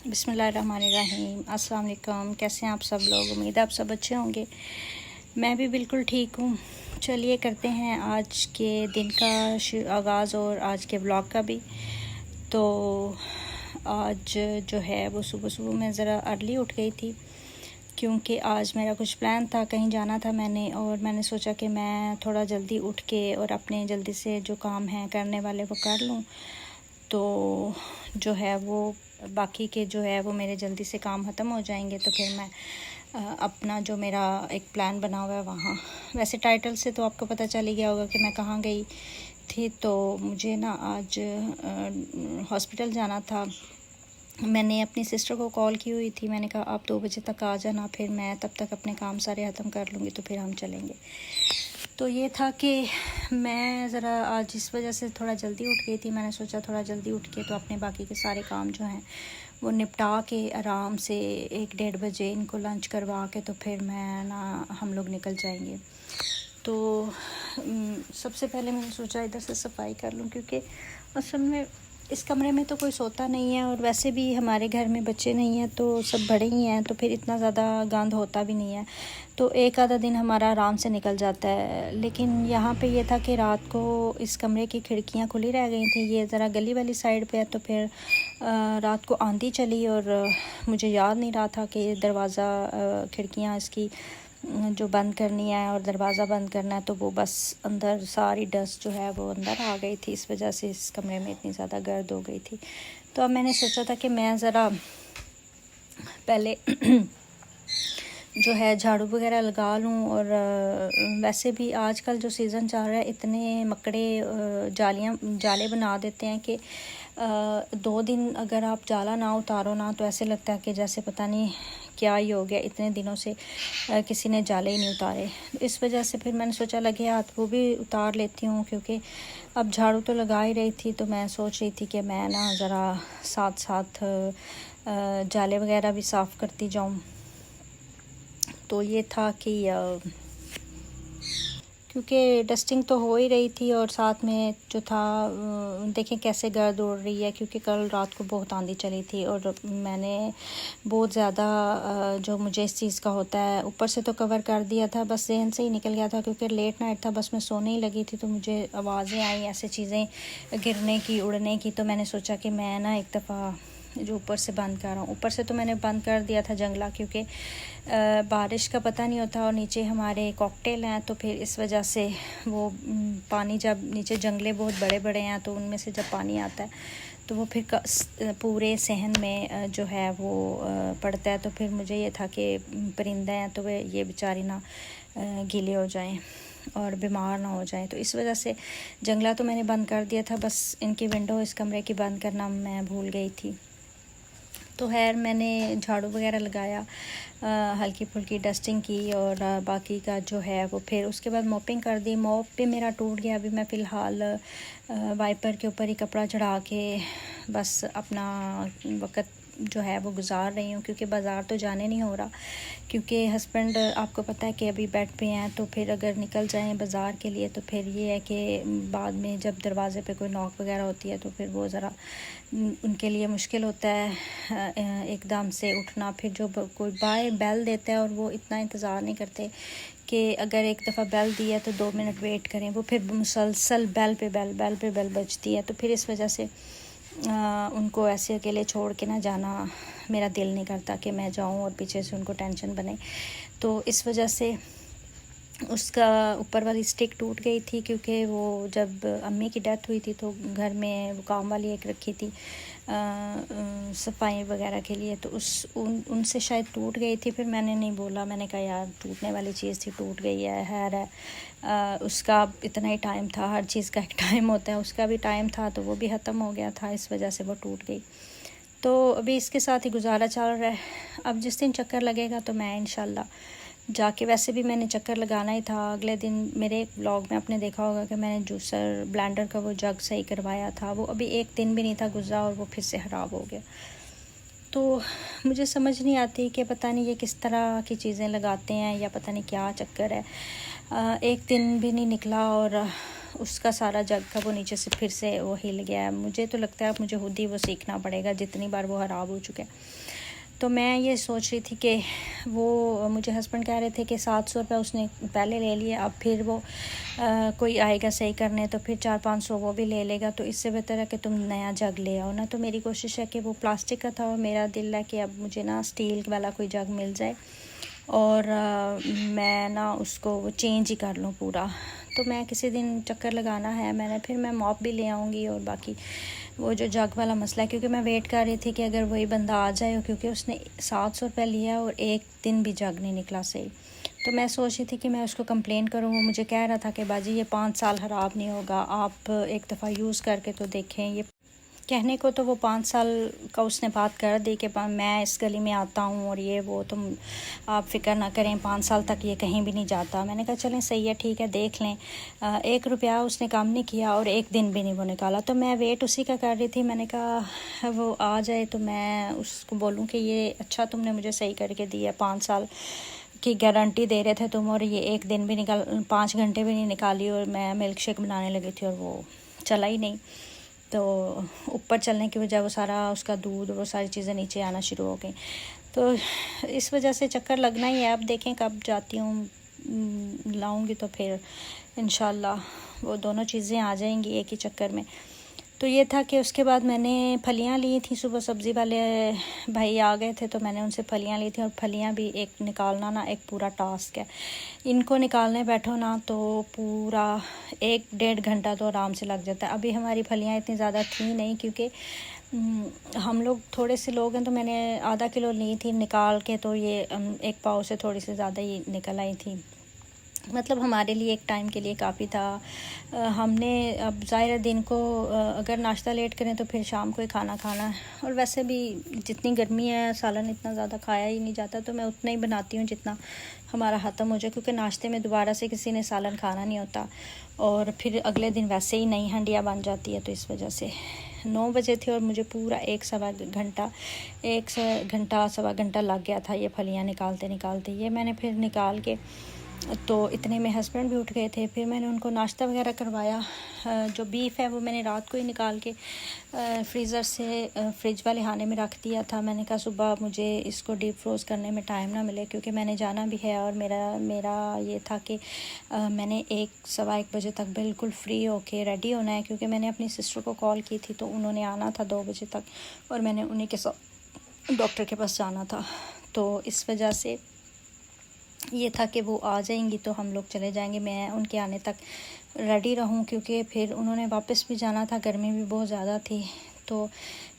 बिस्मिल्लाहिर्रहमानिर्रहीम। अस्सलाम वालेकुम। कैसे हैं आप सब लोग? उम्मीद है आप सब अच्छे होंगे। मैं भी बिल्कुल ठीक हूँ। चलिए करते हैं आज के दिन का आगाज़ और आज के व्लॉग का भी। तो आज जो है वो सुबह सुबह मैं ज़रा अर्ली उठ गई थी क्योंकि आज मेरा कुछ प्लान था, कहीं जाना था मैंने, और मैंने सोचा कि मैं थोड़ा जल्दी उठ के और अपने जल्दी से जो काम हैं करने वाले वो कर लूँ, तो जो है वो बाकी के जो है वो मेरे जल्दी से काम ख़त्म हो जाएंगे। तो फिर मैं अपना जो मेरा एक प्लान बना हुआ है वहाँ, वैसे टाइटल से तो आपको पता चल ही गया होगा कि मैं कहाँ गई थी। तो मुझे ना आज हॉस्पिटल जाना था। मैंने अपनी सिस्टर को कॉल की हुई थी, मैंने कहा आप 2 बजे तक आ जाना, फिर मैं तब तक अपने काम सारे ख़त्म कर लूँगी तो फिर हम चलेंगे। तो ये था कि मैं ज़रा आज इस वजह से थोड़ा जल्दी उठ गई थी। मैंने सोचा थोड़ा जल्दी उठ के तो अपने बाकी के सारे काम जो हैं वो निपटा के आराम से 1-1:30 बजे इनको लंच करवा के तो फिर मैं ना हम लोग निकल जाएंगे। तो सबसे पहले मैंने सोचा इधर से सफाई कर लूँ, क्योंकि असल में इस कमरे में तो कोई सोता नहीं है और वैसे भी हमारे घर में बच्चे नहीं हैं, तो सब बड़े ही हैं, तो फिर इतना ज़्यादा गंद होता भी नहीं है। तो एक आधा दिन हमारा आराम से निकल जाता है। लेकिन यहाँ पे ये था कि रात को इस कमरे की खिड़कियाँ खुली रह गई थी। ये ज़रा गली वाली साइड पे है, तो फिर रात को आंधी चली और मुझे याद नहीं रहा था कि दरवाज़ा खिड़कियाँ इसकी जो बंद करनी है और दरवाज़ा बंद करना है। तो वो बस अंदर सारी डस्ट जो है वो अंदर आ गई थी, इस वजह से इस कमरे में इतनी ज़्यादा गर्द हो गई थी। तो अब मैंने सोचा था कि मैं ज़रा पहले जो है झाड़ू वगैरह लगा लूँ। और वैसे भी आजकल जो सीज़न चल रहा है, इतने मकड़े जाले बना देते हैं कि 2 दिन अगर आप जाला ना उतारो ना, तो ऐसे लगता है कि जैसे पता नहीं क्या ही हो गया, इतने दिनों से किसी ने जाले ही नहीं उतारे। इस वजह से फिर मैंने सोचा लगे हाथ वो भी उतार लेती हूँ, क्योंकि अब झाड़ू तो लगा ही रही थी, तो मैं सोच रही थी कि मैं ना ज़रा साथ साथ जाले वगैरह भी साफ़ करती जाऊँ। तो ये था कि क्योंकि डस्टिंग तो हो ही रही थी और साथ में जो था देखें कैसे गर्द उड़ रही है, क्योंकि कल रात को बहुत आंधी चली थी और मैंने बहुत ज़्यादा जो मुझे इस चीज़ का होता है ऊपर से तो कवर कर दिया था, बस जहन से ही निकल गया था, क्योंकि लेट नाइट था, बस मैं सोने ही लगी थी। तो मुझे आवाज़ें आई ऐसे चीज़ें गिरने की, उड़ने की। तो मैंने सोचा कि मैं ना एक दफ़ा जो ऊपर से बंद कर रहा हूँ, ऊपर से तो मैंने बंद कर दिया था जंगला, क्योंकि बारिश का पता नहीं होता और नीचे हमारे कॉकटेल हैं, तो फिर इस वजह से वो पानी, जब नीचे जंगले बहुत बड़े बड़े हैं तो उनमें से जब पानी आता है तो वो फिर पूरे सहन में जो है वो पड़ता है। तो फिर मुझे ये था कि परिंदे हैं तो वे ये बेचारी ना गीले हो जाएं और बीमार ना हो जाएं, तो इस वजह से जंगला तो मैंने बंद कर दिया था। बस इनकी विंडो इस कमरे की बंद करना मैं भूल गई थी। तो खैर मैंने झाड़ू वगैरह लगाया, हल्की फुल्की डस्टिंग की और बाकी का जो है वो फिर उसके बाद मॉपिंग कर दी। मॉप पे मेरा टूट गया। अभी मैं फ़िलहाल वाइपर के ऊपर ही कपड़ा चढ़ा के बस अपना वक्त जो है वो गुजार रही हूँ, क्योंकि बाज़ार तो जाने नहीं हो रहा, क्योंकि हस्बैंड आपको पता है कि अभी बेड पे हैं। तो फिर अगर निकल जाएं बाज़ार के लिए तो फिर ये है कि बाद में जब दरवाज़े पे कोई नॉक वगैरह होती है तो फिर वो ज़रा उनके लिए मुश्किल होता है एकदम से उठना। फिर जो कोई बाय बेल देता है और वो इतना इंतज़ार नहीं करते कि अगर एक दफ़ा बेल दी है तो 2 मिनट वेट करें, वो फिर मुसलसल बेल पे बेल बजती है। तो फिर इस वजह से उनको ऐसे अकेले छोड़ के ना जाना मेरा दिल नहीं करता कि मैं जाऊं और पीछे से उनको टेंशन बने। तो इस वजह से उसका ऊपर वाली स्टिक टूट गई थी, क्योंकि वो जब अम्मी की डेथ हुई थी तो घर में वो काम वाली एक रखी थी सफाई वगैरह के लिए, तो उनसे शायद टूट गई थी। फिर मैंने नहीं बोला, मैंने कहा यार टूटने वाली चीज़ थी, टूट गई है उसका इतना ही टाइम था, हर चीज़ का एक टाइम होता है, उसका भी टाइम था तो वो भी ख़त्म हो गया था, इस वजह से वो टूट गई। तो अभी इसके साथ ही गुजारा चल रहा है। अब जिस दिन चक्कर लगेगा तो मैं इंशाल्लाह जाके, वैसे भी मैंने चक्कर लगाना ही था अगले दिन। मेरे व्लॉग में आपने देखा होगा कि मैंने जूसर ब्लेंडर का वो जग सही करवाया था, वो अभी 1 दिन भी नहीं था गुजरा और वो फिर से ख़राब हो गया। तो मुझे समझ नहीं आती कि पता नहीं ये किस तरह की चीज़ें लगाते हैं या पता नहीं क्या चक्कर है। 1 दिन भी नहीं निकला और उसका सारा जग था वो नीचे से फिर से वो हिल गया है। मुझे तो लगता है अब मुझे खुद ही वो सीखना पड़ेगा, जितनी बार वो ख़राब हो चुके हैं। तो मैं ये सोच रही थी कि वो मुझे हस्बैंड कह रहे थे कि 700 रुपये उसने पहले ले लिए, अब फिर वो कोई आएगा सही करने तो फिर 400-500 वो भी ले लेगा, तो इससे बेहतर है कि तुम नया जग ले आओ ना। तो मेरी कोशिश है कि वो प्लास्टिक का था और मेरा दिल है कि अब मुझे ना स्टील वाला कोई जग मिल जाए और मैं ना उसको चेंज ही कर लूँ पूरा। तो मैं किसी दिन चक्कर लगाना है, फिर मैं मॉप भी ले आऊँगी और बाकी वो जो जग वाला मसला है, क्योंकि मैं वेट कर रही थी कि अगर वही बंदा आ जाए, क्योंकि उसने 700 रुपये लिया और एक दिन भी जग नहीं निकला सही। तो मैं सोच रही थी कि मैं उसको कंप्लेन करूँ। वो मुझे कह रहा था कि बाजी ये 5 साल ख़राब नहीं होगा, आप एक दफ़ा यूज़ करके तो देखें। ये कहने को तो वो 5 साल का उसने बात कर दी कि मैं इस गली में आता हूँ और ये वो, तुम आप फ़िक्र ना करें, 5 साल तक ये कहीं भी नहीं जाता। मैंने कहा चलें सही है, ठीक है, देख लें। 1 रुपया उसने काम नहीं किया और एक दिन भी नहीं वो निकाला। तो मैं वेट उसी का कर रही थी। मैंने कहा वो आ जाए तो मैं उसको बोलूँ कि ये अच्छा तुमने मुझे सही करके दिया, 5 साल की गारंटी दे रहे थे तुम और ये एक दिन भी 5 घंटे भी नहीं निकाली और मैं मिल्क शेक बनाने लगी थी और वो चला ही नहीं। तो ऊपर चलने की वजह वो सारा उसका दूध, वो सारी चीज़ें नीचे आना शुरू हो गई। तो इस वजह से चक्कर लगना ही है। अब देखें कब जाती हूँ, लाऊंगी तो फिर इंशाल्लाह वो दोनों चीज़ें आ जाएंगी एक ही चक्कर में। तो ये था कि उसके बाद मैंने फलियां ली थी। सुबह सब्ज़ी वाले भाई आ गए थे तो मैंने उनसे फलियां ली थी, और फलियां भी एक निकालना ना एक पूरा टास्क है। इनको निकालने बैठो ना तो पूरा 1-1.5 घंटा तो आराम से लग जाता है। अभी हमारी फलियां इतनी ज़्यादा थी नहीं, क्योंकि हम लोग थोड़े से लोग हैं, तो मैंने आधा किलो ली थी निकाल के, तो ये एक पाव से थोड़ी सी ज़्यादा ही निकल आई थी। मतलब हमारे लिए एक टाइम के लिए काफ़ी था। हमने अब ज़ाहिर दिन को अगर नाश्ता लेट करें तो फिर शाम को ही खाना खाना है, और वैसे भी जितनी गर्मी है सालन इतना ज़्यादा खाया ही नहीं जाता, तो मैं उतना ही बनाती हूँ जितना हमारा ख़त्म हो जाए, क्योंकि नाश्ते में दोबारा से किसी ने सालन खाना नहीं होता और फिर अगले दिन वैसे ही नई हंडिया बन जाती है। तो इस वजह से 9 बजे थे और मुझे पूरा 1-1.25 घंटा लग गया था ये फलियाँ निकालते निकालते। ये मैंने फिर निकाल के, तो इतने में हस्बैंड भी उठ गए थे। फिर मैंने उनको नाश्ता वगैरह करवाया। जो बीफ है वो मैंने रात को ही निकाल के फ्रीज़र से फ्रिज वाले खाने में रख दिया था। मैंने कहा सुबह मुझे इसको डीप फ्रोज़ करने में टाइम ना मिले, क्योंकि मैंने जाना भी है और मेरा ये था कि मैंने 1-1:15 बजे तक बिल्कुल फ्री होके रेडी होना है, क्योंकि मैंने अपनी सिस्टर को कॉल की थी तो उन्होंने आना था 2 बजे तक और मैंने उन्हीं के साथ डॉक्टर के पास जाना था। तो इस वजह से ये था कि वो आ जाएंगी तो हम लोग चले जाएंगे, मैं उनके आने तक रेडी रहूं, क्योंकि फिर उन्होंने वापस भी जाना था, गर्मी भी बहुत ज़्यादा थी। तो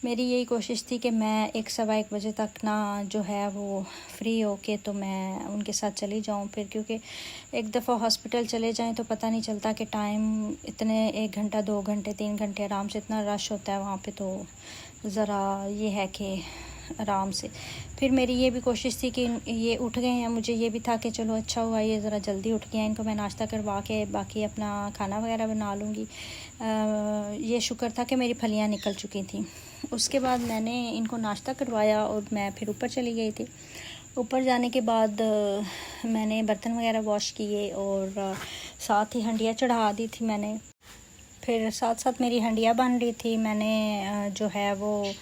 मेरी यही कोशिश थी कि मैं 1-1:15 बजे तक ना जो है वो फ्री होके तो मैं उनके साथ चली जाऊं फिर, क्योंकि एक दफ़ा हॉस्पिटल चले जाएं तो पता नहीं चलता कि टाइम इतने 1 घंटा 2 घंटे 3 घंटे आराम से इतना रश होता है वहाँ पे। तो ज़रा ये है कि आराम से। फिर मेरी ये भी कोशिश थी कि ये उठ गए हैं, मुझे ये भी था कि चलो अच्छा हुआ ये ज़रा जल्दी उठ गए हैं, इनको मैं नाश्ता करवा के बाकी अपना खाना वगैरह बना लूँगी। ये शुक्र था कि मेरी फलियाँ निकल चुकी थी। उसके बाद मैंने इनको नाश्ता करवाया और मैं फिर ऊपर चली गई थी। ऊपर जाने के बाद मैंने बर्तन वगैरह वॉश किए और साथ ही हंडिया चढ़ा दी थी मैंने। फिर साथ साथ मेरी हंडिया बन रही थी। मैंने जो है वो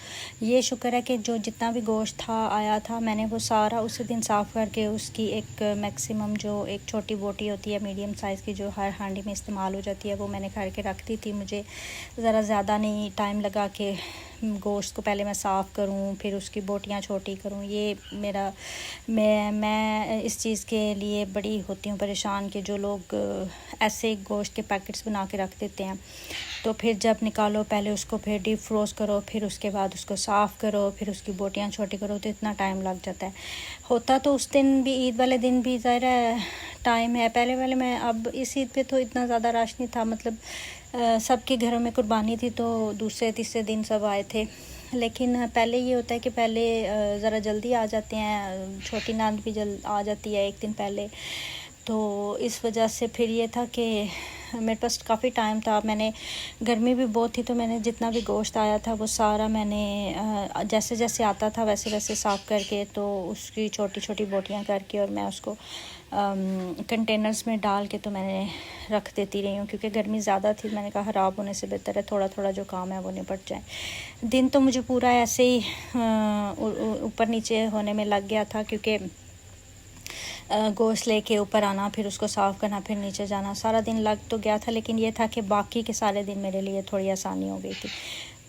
ये शुक्र है कि जो जितना भी गोश्त था आया था मैंने वो सारा उसी दिन साफ़ करके उसकी एक मैक्सिमम जो एक छोटी बोटी होती है मीडियम साइज़ की जो हर हांडी में इस्तेमाल हो जाती है वो मैंने करके रख दी थी। मुझे ज़रा ज़्यादा नहीं टाइम लगा कि गोश्त को पहले मैं साफ़ करूं फिर उसकी बोटियां छोटी करूं। ये मेरा मैं इस चीज़ के लिए बड़ी होती हूँ परेशान कि जो लोग ऐसे गोश्त के पैकेट्स बना के रख देते हैं तो फिर जब निकालो पहले उसको फिर डीप फ्रोज़ करो, फिर उसके बाद उसको साफ़ करो, फिर उसकी बोटियां छोटी करो, तो इतना टाइम लग जाता है। होता तो उस दिन भी ईद वाले दिन भी ज़ाहिर टाइम है। पहले वाले मैं अब इस ईद पे तो इतना ज़्यादा रश नहीं था, मतलब सबके घरों में कुर्बानी थी तो दूसरे तीसरे दिन सब आए थे। लेकिन पहले ये होता है कि पहले ज़रा जल्दी आ जाते हैं, छोटी नांद भी आ जाती है एक दिन पहले, तो इस वजह से फिर ये था कि मेरे पास काफ़ी टाइम था, मैंने गर्मी भी बहुत थी, तो मैंने जितना भी गोश्त आया था वो सारा मैंने जैसे जैसे आता था वैसे वैसे साफ़ करके, तो उसकी छोटी छोटी बोटियां करके और मैं उसको कंटेनर्स में डाल के तो मैंने रख देती रही हूँ, क्योंकि गर्मी ज़्यादा थी। मैंने कहा ख़राब होने से बेहतर है थोड़ा थोड़ा जो काम है वो निपट जाए। दिन तो मुझे पूरा ऐसे ही ऊपर नीचे होने में लग गया था, क्योंकि गोश्त लेके ऊपर आना, फिर उसको साफ़ करना, फिर नीचे जाना, सारा दिन लग तो गया था। लेकिन ये था कि बाकी के सारे दिन मेरे लिए थोड़ी आसानी हो गई थी।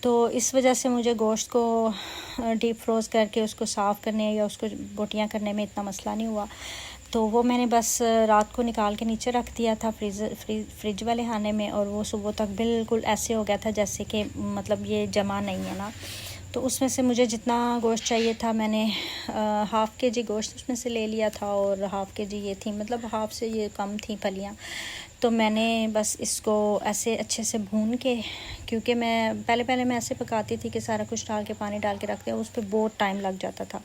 तो इस वजह से मुझे गोश्त को डीप फ्रोज़ करके उसको साफ़ करने या उसको बोटियां करने में इतना मसला नहीं हुआ। तो वो मैंने बस रात को निकाल के नीचे रख दिया था फ्रिज वाले खाने में, और वो सुबह तक बिल्कुल ऐसे हो गया था जैसे कि मतलब ये जमा नहीं है ना। तो उसमें से मुझे जितना गोश्त चाहिए था मैंने हाफ़ के जी गोश्त उसमें से ले लिया था, और हाफ़ के जी ये थी, मतलब हाफ़ से ये कम थी फलियाँ। तो मैंने बस इसको ऐसे अच्छे से भून के, क्योंकि मैं पहले मैं ऐसे पकाती थी कि सारा कुछ डाल के पानी डाल के रखते हैं, उस पर बहुत टाइम लग जाता था,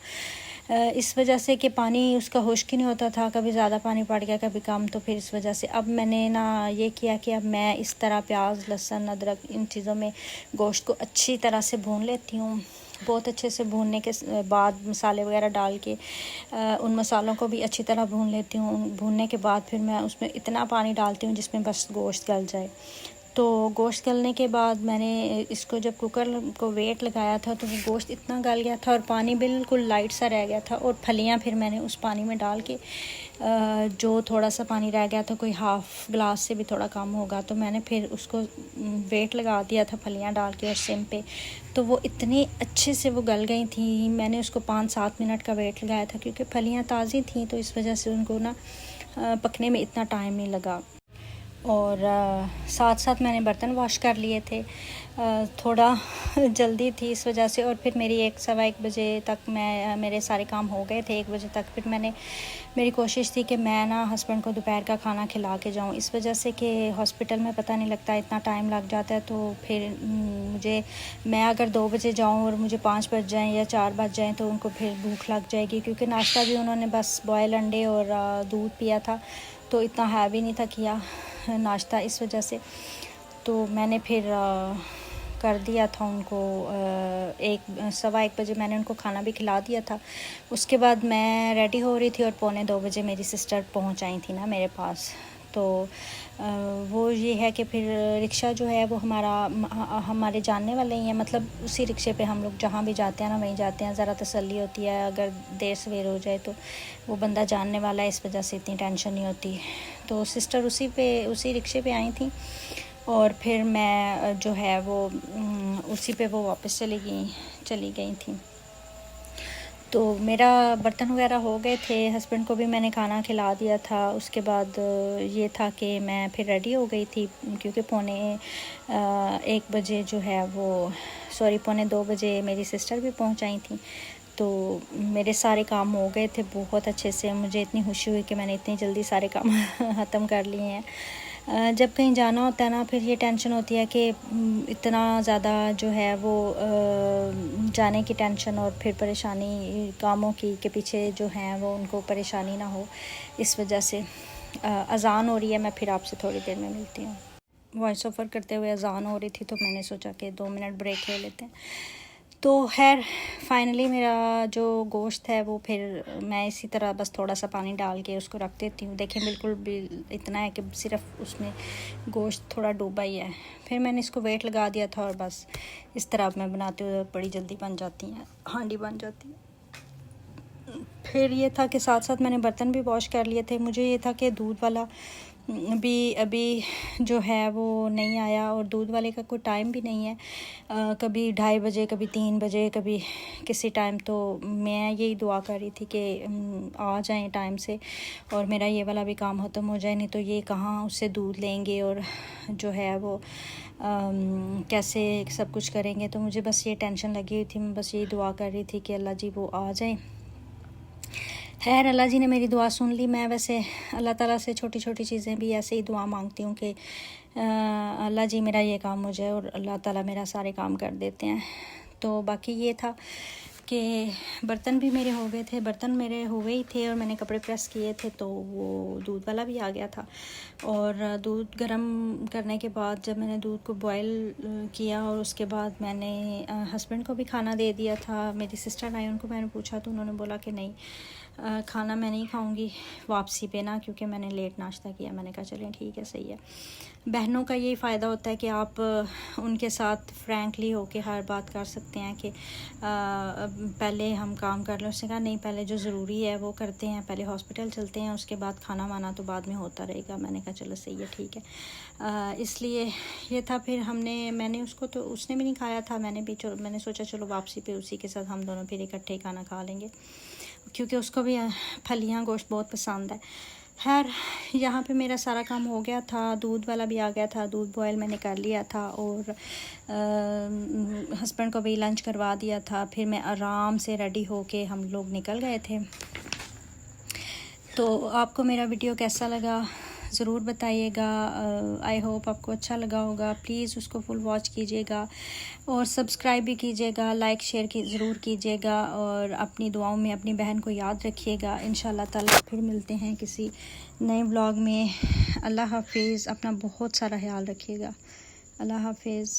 इस वजह से कि पानी उसका खुश्क ही नहीं होता था, कभी ज़्यादा पानी पड़ गया कभी कम। तो फिर इस वजह से अब मैंने ना ये किया कि अब मैं इस तरह प्याज लहसुन अदरक इन चीज़ों में गोश्त को अच्छी तरह से भून लेती हूँ। बहुत अच्छे से भूनने के बाद मसाले वगैरह डाल के उन मसालों को भी अच्छी तरह भून लेती हूँ। भूनने के बाद फिर मैं उसमें इतना पानी डालती हूँ जिसमें बस गोश्त गल जाए। तो गोश्त गलने के बाद मैंने इसको जब कुकर को वेट लगाया था तो वो गोश्त इतना गल गया था और पानी बिल्कुल लाइट सा रह गया था। और फलियां फिर मैंने उस पानी में डाल के जो थोड़ा सा पानी रह गया था, कोई हाफ़ गिलास से भी थोड़ा कम होगा, तो मैंने फिर उसको वेट लगा दिया था फलियां डाल के और सिम पे। तो वो इतनी अच्छे से वो गल गई थी। मैंने उसको 5-7 मिनट का वेट लगाया था, क्योंकि फलियां ताज़ी थी तो इस वजह से उनको ना पकने में इतना टाइम नहीं लगा। और साथ साथ मैंने बर्तन वॉश कर लिए थे, थोड़ा जल्दी थी इस वजह से। और फिर मेरी 1-1:15 बजे तक मेरे सारे काम हो गए थे। 1 बजे तक फिर मेरी कोशिश थी कि मैं ना हस्बैंड को दोपहर का खाना खिला के जाऊं, इस वजह से कि हॉस्पिटल में पता नहीं लगता, इतना टाइम लग जाता है। तो फिर मैं अगर 2 बजे जाऊं और मुझे 5 बज जाएँ या 4 बज जाएँ तो उनको फिर भूख लग जाएगी, क्योंकि नाश्ता भी उन्होंने बस बॉयल अंडे और दूध पिया था, तो इतना हैवी नहीं था किया नाश्ता, इस वजह से। तो मैंने फिर कर दिया था उनको 1-1:15 बजे मैंने उनको खाना भी खिला दिया था। उसके बाद मैं रेडी हो रही थी और 1:45 बजे मेरी सिस्टर पहुंच आई थी ना मेरे पास। तो वो ये है कि फिर रिक्शा जो है वो हमारे जानने वाले ही हैं, मतलब उसी रिक्शे पे हम लोग जहाँ भी जाते हैं ना वहीं जाते हैं। ज़रा तसल्ली होती है, अगर देर सवेर हो जाए तो वो बंदा जानने वाला है, इस वजह से इतनी टेंशन नहीं होती। तो सिस्टर उसी रिक्शे पे आई थी, और फिर मैं जो है वो उसी पे वो वापस चली गई थी। तो मेरा बर्तन वगैरह हो गए थे, हस्बैंड को भी मैंने खाना खिला दिया था। उसके बाद ये था कि मैं फिर रेडी हो गई थी, क्योंकि 1 बजे जो है वो 2 बजे मेरी सिस्टर भी पहुंच आई थी। तो मेरे सारे काम हो गए थे बहुत अच्छे से। मुझे इतनी खुशी हुई कि मैंने इतनी जल्दी सारे काम ख़त्म कर लिए हैं। जब कहीं जाना होता है ना, फिर ये टेंशन होती है कि इतना ज़्यादा जो है वो जाने की टेंशन और फिर परेशानी कामों की के पीछे जो हैं वो उनको परेशानी ना हो, इस वजह से। अज़ान हो रही है, मैं फिर आपसे थोड़ी देर में मिलती हूँ। वॉइस ओवर करते हुए अज़ान हो रही थी तो मैंने सोचा कि 2 मिनट ब्रेक ले लेते हैं। तो खैर फाइनली मेरा जो गोश्त है वो फिर मैं इसी तरह बस थोड़ा सा पानी डाल के उसको रख देती हूँ। देखें बिल्कुल भी इतना है कि सिर्फ उसमें गोश्त थोड़ा डूबा ही है। फिर मैंने इसको वेट लगा दिया था और बस इस तरह मैं बनाती हूँ, बड़ी जल्दी बन जाती हैं, हांडी बन जाती है। फिर ये था कि साथ साथ मैंने बर्तन भी वॉश कर लिए थे। मुझे ये था कि दूध वाला भी अभी जो है वो नहीं आया, और दूध वाले का कोई टाइम भी नहीं है, कभी 2:30 बजे, कभी 3 बजे, कभी किसी टाइम। तो मैं यही दुआ कर रही थी कि आ जाएं टाइम से और मेरा ये वाला भी काम ख़त्म हो जाए, नहीं तो ये कहाँ उससे दूध लेंगे और जो है वो कैसे सब कुछ करेंगे। तो मुझे बस ये टेंशन लगी हुई थी। मैं बस यही दुआ कर रही थी कि अल्लाह जी वो आ जाए। खैर अल्लाह जी ने मेरी दुआ सुन ली। मैं वैसे अल्लाह ताला से छोटी छोटी चीज़ें भी ऐसे ही दुआ मांगती हूँ कि अल्लाह जी मेरा ये काम हो जाए, और अल्लाह ताला मेरा सारे काम कर देते हैं। तो बाकी ये था कि बर्तन भी मेरे हो गए थे, बर्तन मेरे हो गए ही थे और मैंने कपड़े प्रेस किए थे, तो वो दूध वाला भी आ गया था। और दूध गर्म करने के बाद जब मैंने दूध को बॉयल किया और उसके बाद मैंने हस्बैंड को भी खाना दे दिया था। मेरी सिस्टर आई, उनको मैंने पूछा तो उन्होंने बोला कि नहीं खाना मैं नहीं खाऊंगी वापसी पे ना, क्योंकि मैंने लेट नाश्ता किया। मैंने कहा चलें ठीक है, सही है। बहनों का यही फ़ायदा होता है कि आप उनके साथ फ्रैंकली होके हर बात कर सकते हैं कि पहले हम काम कर लें। उसने कहा नहीं, पहले जो ज़रूरी है वो करते हैं, पहले हॉस्पिटल चलते हैं, उसके बाद खाना वाना तो बाद में होता रहेगा। मैंने कहा चलो सही है, ठीक है। इसलिए ये था। फिर मैंने उसको तो उसने भी नहीं खाया था, मैंने सोचा चलो वापसी पे उसी के साथ हम दोनों फिर इकट्ठे खाना खा लेंगे, क्योंकि उसको भी फलियाँ गोश्त बहुत पसंद है। खैर यहाँ पे मेरा सारा काम हो गया था, दूध वाला भी आ गया था, दूध बॉयल मैंने कर लिया था और हस्बैंड को भी लंच करवा दिया था। फिर मैं आराम से रेडी होके हम लोग निकल गए थे। तो आपको मेरा वीडियो कैसा लगा ज़रूर बताइएगा। आई होप आपको अच्छा लगा होगा। प्लीज़ उसको फुल वॉच कीजिएगा और सब्सक्राइब भी कीजिएगा, लाइक शेयर की ज़रूर कीजिएगा और अपनी दुआओं में अपनी बहन को याद रखिएगा। इंशाल्लाह ताला फिर मिलते हैं किसी नए व्लॉग में। अल्लाह हाफिज़। अपना बहुत सारा ख्याल रखिएगा। अल्लाह हाफिज़।